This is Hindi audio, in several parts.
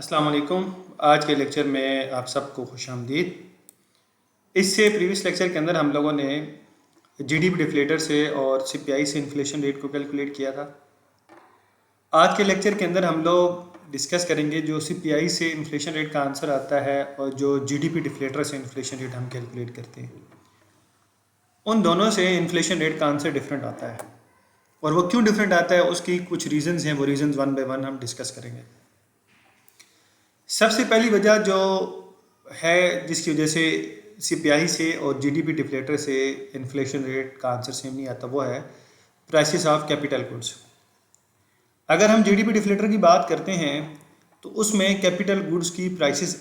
अस्सलाम वालेकुम। आज के लेक्चर में आप सबको खुशामदीद। इससे प्रीवियस लेक्चर के अंदर हम लोगों ने जीडीपी डिफ्लेटर से और सीपीआई से इन्फ्लेशन रेट को कैलकुलेट किया था। आज के लेक्चर के अंदर हम लोग डिस्कस करेंगे जो सीपीआई से इन्फ्लेशन रेट का आंसर आता है और जो जीडीपी डिफ्लेटर से इन्फ्लेशन रेट हम कैलकुलेट करते हैं, उन दोनों से इन्फ्लेशन रेट का आंसर डिफरेंट आता है। और वो क्यों डिफरेंट आता है उसकी कुछ रीजंस हैं, वो रीजंस वन बाय वन हम डिस्कस करेंगे। सबसे पहली वजह जो है जिसकी वजह से सीपीआई से और जीडीपी डिफ्लेटर से इन्फ्लेशन रेट का आंसर सेम नहीं आता, वो है प्राइसेस ऑफ कैपिटल गुड्स। अगर हम जीडीपी डिफ्लेटर की बात करते हैं तो उसमें कैपिटल गुड्स की प्राइसेस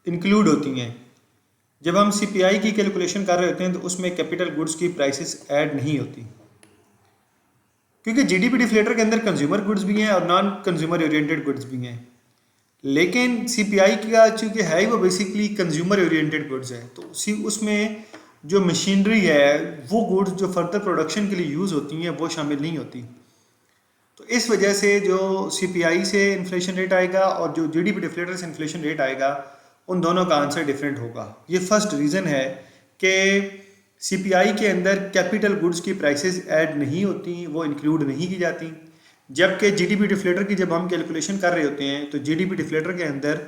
इंक्लूड होती हैं। जब हम सीपीआई की कैलकुलेशन कर रहे होते हैं तो उसमें कैपिटल गुड्स की प्राइसेस ऐड नहीं होती, क्योंकि जीडीपी डिफ्लेटर के अंदर कंज्यूमर गुड्स भी हैं और नॉन कंज्यूमर ओरिएंटेड गुड्स भी हैं। लेकिन सीपीआई का चूँकि है ही वो बेसिकली कंज्यूमर ओरिएंटेड गुड्स है, तो उसमें जो मशीनरी है वो गुड्स जो फर्दर प्रोडक्शन के लिए यूज़ होती हैं वो शामिल नहीं होती। तो इस वजह से जो सीपीआई से इन्फ्लेशन रेट आएगा और जो जीडीपी डिफ्लेटर से इन्फ्लेशन रेट आएगा, उन दोनों का आंसर डिफरेंट होगा। ये फर्स्ट रीज़न है कि सीपीआई के अंदर कैपिटल गुड्स की प्राइसेस ऐड नहीं होती, वो इंक्लूड नहीं की जाती। जबकि जीडीपी डिफ्लेटर की जब हम कैलकुलेशन कर रहे होते हैं तो जीडीपी डिफ्लेटर के अंदर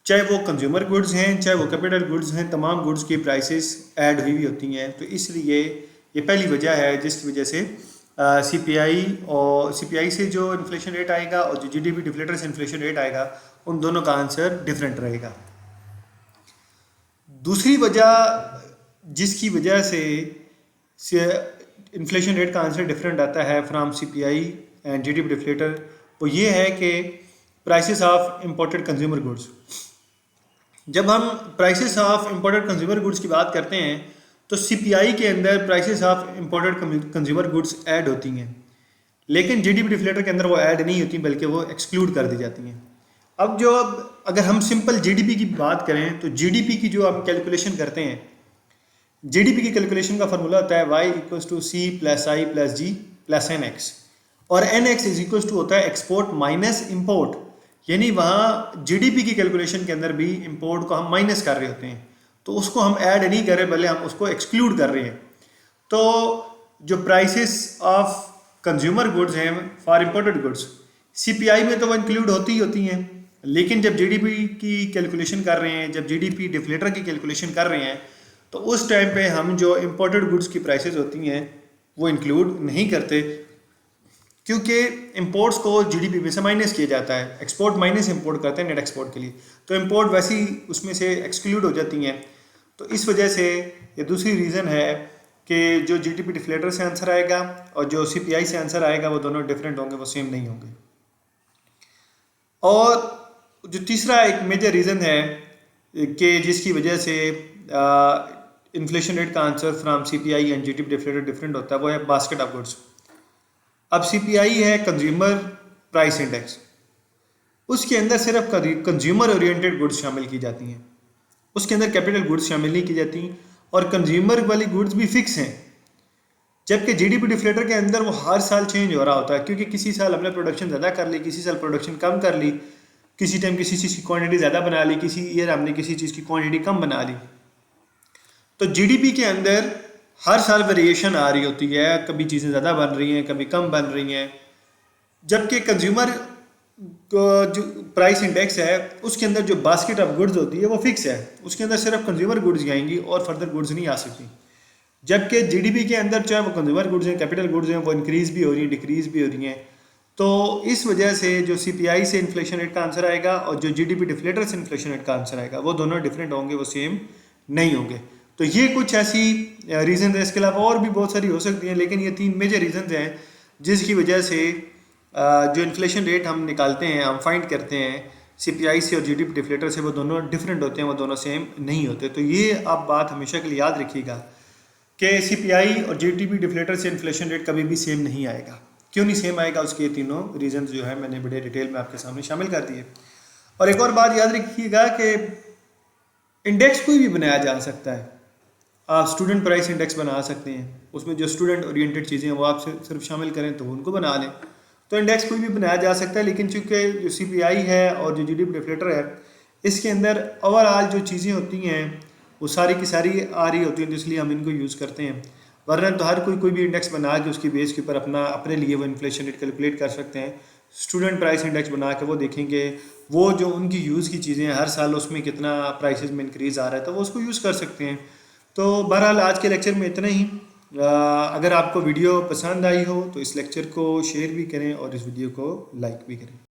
चाहे वो कंज्यूमर गुड्स हैं चाहे वो कैपिटल गुड्स हैं, तमाम गुड्स की प्राइसेस ऐड हुई होती हैं। तो इसलिए ये पहली वजह है जिसकी वजह से सीपीआई से जो इन्फ्लेशन रेट आएगा और जो जीडीपी डिफ्लेटर से इन्फ्लेशन रेट आएगा, उन दोनों का आंसर डिफरेंट रहेगा। दूसरी वजह जिसकी वजह से इन्फ्लेशन रेट का आंसर डिफरेंट आता है from CPI and GDP deflator, वो ये है कि prices of imported consumer goods. जब हम prices of imported consumer goods की बात करते हैं तो सीपीआई के अंदर prices of imported consumer goods add होती हैं, लेकिन जीडीपी डिफ्लेटर के अंदर वो ऐड नहीं होती बल्कि वो एक्सक्लूड कर दी जाती हैं। अब अगर हम सिंपल जीडीपी की बात करें तो जीडीपी की जो हम कैलकुलेशन करते हैं, जीडीपी की कैलकुलेशन का फॉर्मूला होता है y equals to C plus I plus G plus N X, और N X is equals to होता है एक्सपोर्ट माइनस इम्पोर्ट। यानी वहाँ जीडीपी की कैलकुलेशन के अंदर भी इम्पोर्ट को हम माइनस कर रहे होते हैं, तो उसको हम ऐड नहीं कर रहे बल्कि हम उसको एक्सक्लूड कर रहे हैं। तो जो प्राइसेस ऑफ कंज्यूमर गुड्स हैं फॉर इम्पोर्टेड गुड्स, सीपीआई में तो वो इंक्लूड होती ही होती हैं, लेकिन जब जीडीपी की कैलकुलेशन कर रहे हैं, जब जीडीपी डिफ्लेटर की कैलकुलेशन कर रहे हैं, तो उस टाइम पे हम जो इम्पोर्टेड गुड्स की प्राइसेस होती हैं वो इंक्लूड नहीं करते, क्योंकि इंपोर्ट्स को जीडीपी में से माइनस किया जाता है। एक्सपोर्ट माइनस इंपोर्ट करते हैं नेट एक्सपोर्ट के लिए, तो इंपोर्ट वैसे ही उसमें से एक्सक्लूड हो जाती हैं। तो इस वजह से ये दूसरी रीज़न है कि जो जीडीपी डिफ्लेटर से आंसर आएगा और जो सीपीआई से आंसर आएगा वो दोनों डिफरेंट होंगे, वो सेम नहीं होंगे। और जो तीसरा एक मेजर रीज़न है कि जिसकी वजह से इन्फ्लेशन रेट का answer from CPI and GDP deflator different होता है, वो है बास्केट ऑफ गुड्स। अब सीपीआई है कंज्यूमर प्राइस इंडेक्स, उसके अंदर सिर्फ कंज्यूमर ओरिएंटेड गुड्स शामिल की जाती हैं, उसके अंदर कैपिटल गुड्स शामिल नहीं की जाती, और कंज्यूमर वाली गुड्स भी फिक्स हैं। जबकि जीडीपी डिफ्लेटर के अंदर वो हर साल चेंज हो रहा होता है, क्योंकि किसी साल हमने प्रोडक्शन ज़्यादा कर ली, किसी साल प्रोडक्शन कम कर ली, किसी टाइम किसी चीज़ की क्वांटिटी ज़्यादा बना ली, किसी ईयर हमने किसी चीज़ की क्वांटिटी कम बना ली। तो जीडीपी के अंदर हर साल वेरिएशन आ रही होती है, कभी चीज़ें ज़्यादा बन रही हैं, कभी कम बन रही हैं। जबकि कंज्यूमर जो प्राइस इंडेक्स है उसके अंदर जो बास्केट ऑफ गुड्स होती है वो फिक्स है, उसके अंदर सिर्फ कंज्यूमर गुड्स आएंगी और फर्दर गुड्स नहीं आ सकती। जबकि जीडीपी के अंदर चाहे वो कंज्यूमर गुड्स हैं, कैपिटल गुड्स हैं, वो इंक्रीज़ भी हो रही हैं, डिक्रीज़ भी हो रही हैं। तो इस वजह से जो सीपीआई से इन्फ्लेशन रेट का आंसर आएगा और जो जीडीपी डिफ्लेटर से इन्फ्लेशन रेट का आंसर आएगा, वो दोनों डिफरेंट होंगे, वो सेम नहीं होंगे। तो ये कुछ ऐसी रीज़न है, इसके अलावा और भी बहुत सारी हो सकती हैं, लेकिन ये तीन मेजर रीज़न हैं जिसकी वजह से जो इन्फ्लेशन रेट हम निकालते हैं, हम फाइंड करते हैं सीपीआई से और जीडीपी डिफ्लेटर से, वो दोनों डिफरेंट होते हैं, वो दोनों सेम नहीं होते। तो ये आप बात हमेशा के लिए याद रखिएगा कि सीपीआई और जीडीपी डिफ्लेटर से इन्फ्लेशन रेट कभी भी सेम नहीं आएगा। क्यों नहीं सेम आएगा, उसके तीनों रीजन जो है मैंने बड़े डिटेल में आपके सामने शामिल कर दिए। और एक और बात याद रखिएगा कि इंडेक्स कोई भी बनाया जा सकता है। आप स्टूडेंट प्राइस इंडेक्स बना सकते हैं, उसमें जो स्टूडेंट ओरिएंटेड चीज़ें हैं वो आप सिर्फ शामिल करें तो उनको बना लें। तो इंडेक्स कोई भी बनाया जा सकता है, लेकिन चूंकि जो CPI है और जो जीडीपी डिफ्लेटर है, इसके अंदर ओवरऑल जो चीज़ें होती हैं वो सारी की सारी आ रही होती हैं, तो इसलिए हम इनको यूज़ करते हैं। वरना तो हर कोई भी इंडेक्स बना के उसकी बेस के ऊपर अपने लिए वो इन्फ्लेशन रेट कैलकुलेट कर सकते हैं। स्टूडेंट प्राइस इंडेक्स बना के वो देखेंगे वो जो उनकी यूज़ की चीज़ें हैं हर साल उसमें कितना प्राइसेस में इंक्रीज़ आ रहा है, तो वो उसको यूज़ कर सकते हैं। तो बहरहाल आज के लेक्चर में इतना ही। अगर आपको वीडियो पसंद आई हो तो इस लेक्चर को शेयर भी करें और इस वीडियो को लाइक भी करें।